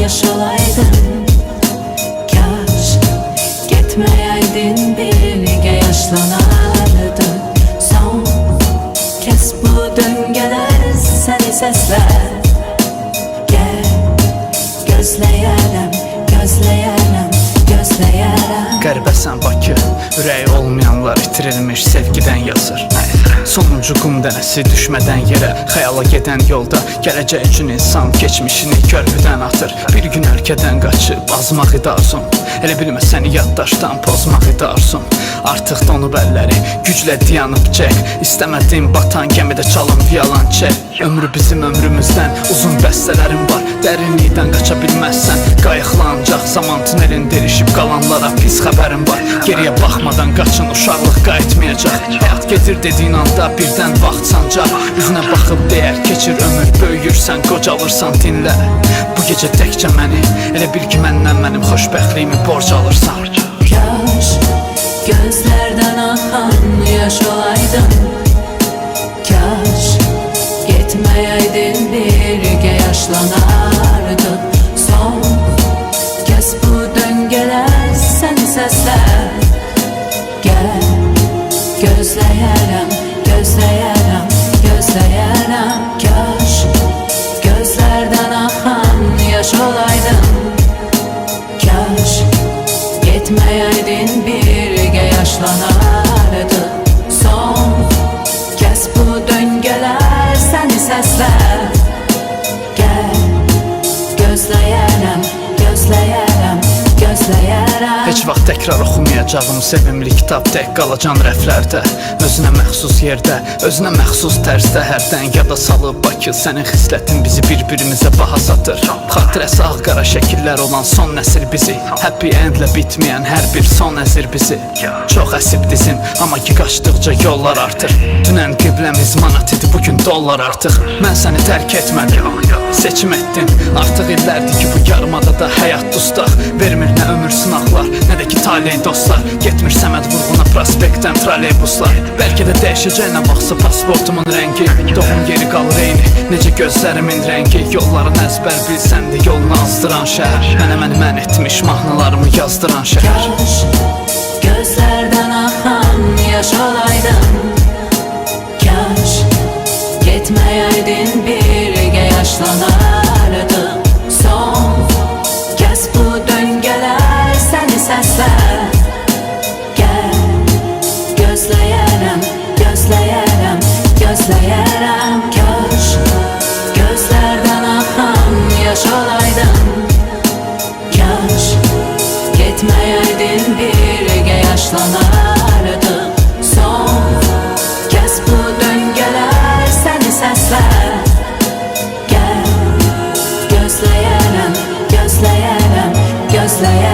yaş olaydın. Kaş gitmeyeydin, birlikte yaşlanardın. Son kez bu döngeler seni sesler. Gel gözləyərəm, gözləyərəm, gözləyərəm. Qəribəsən Bakı, ürəyi olmayanlar itirilmiş sevgidən yazır. Sonuncu qum dənəsi düşmədən yerə, xəyala gedən yolda gələcək üçün insan keçmişini körpüdən atır. Bir gün ölkədən qaçıb azmaq idi arzum, elə bilmə səni yaddaşdan pozmaq idi arzum. Artıq donub əlləri, güclə dayanıb çək, İstəmədim batan gəmidə çalın viyalan çək. Ömrü bizim ömrümüzdən uzun bəstələrim var, dərinlikdən qaça bilməzsən, qayıqla ancaq zaman tünelində erişib qalanlara pis xəbərim var. Geriyə baxmadan qaçın, uşaqlıq qayıtmayacaq. Həyat gedir dediyin anda birdən vaxt sancaq. Üzünə baxıb deyər keçir ömür, böyüyürsən, qocalırsan, dinlə. Bu gecə təkcə məni, elə bil ki məndən mənim xoşbəxtliyimi borc alırsan. Kaş gözlərdən axan yaş olaydın. Kaş getməyeydin, birlikte yaşlanardın. Son kez bu döngələr səni səslər. Gel gözləyərəm, gözləyərəm, gözləyərəm. Kaş gözlərdən axan yaş olaydın. Kaş getməyeydin, birlikte yaşlanardın. Son kez bu döngələr səni səslər. Gel gözləyərəm, gözləyərəm, gözləyərəm. Heç vaxt təkrar oxumayacağım sevimli kitab, tək qalacaq rəflərdə, özünə məxsus yerdə, özünə məxsus tərzdə. Hərdən yada salıb Bakı, sənin xislətin bizi bir-birimizə baha satır. Xatirəsi ağ-qara şəkillər olan son nəsil bizi, happy endlə bitməyən hər bir son əzir bizi. Çox əsib dizim, amma ki qaçdıqca yollar artır. Dünən qibləmiz manat idi, bugün dollar artıq. Mən səni tərk etmədim, seçim etdim. Artıq illərdir ki bu yarımadada həyat dustaq. Vermir nə ömür sınaqlar, nə də ki taley dostlar. Getmir Səməd vurğuna prospektdən trolleybuslar. Bəlkə də dəyişəcək nə vaxtsa pasportumun rəngi. Doğum yeri qalır eyni, necə gözlərimin rəngi. Yolların əzbər bilsən də yolunu azdıran şəhər, mənə mən etmiş mahnılarımı yazdıran şəhər. Kaş gözlərdən axan yaş olaydın. Kaş getməyeydin, birlikte yaşlanardın. Son kez bu döngələr səni səslər. Gel gözləyərəm, gözləyərəm, gözləyərəm. Kaş gözlərdən axan yaş olaydın. Kaş getməyeydin, birlikte yaşlanardın. Son kez bu döngələr səni səslər. Gel gözləyərəm, gözləyərəm, gözləyərəm.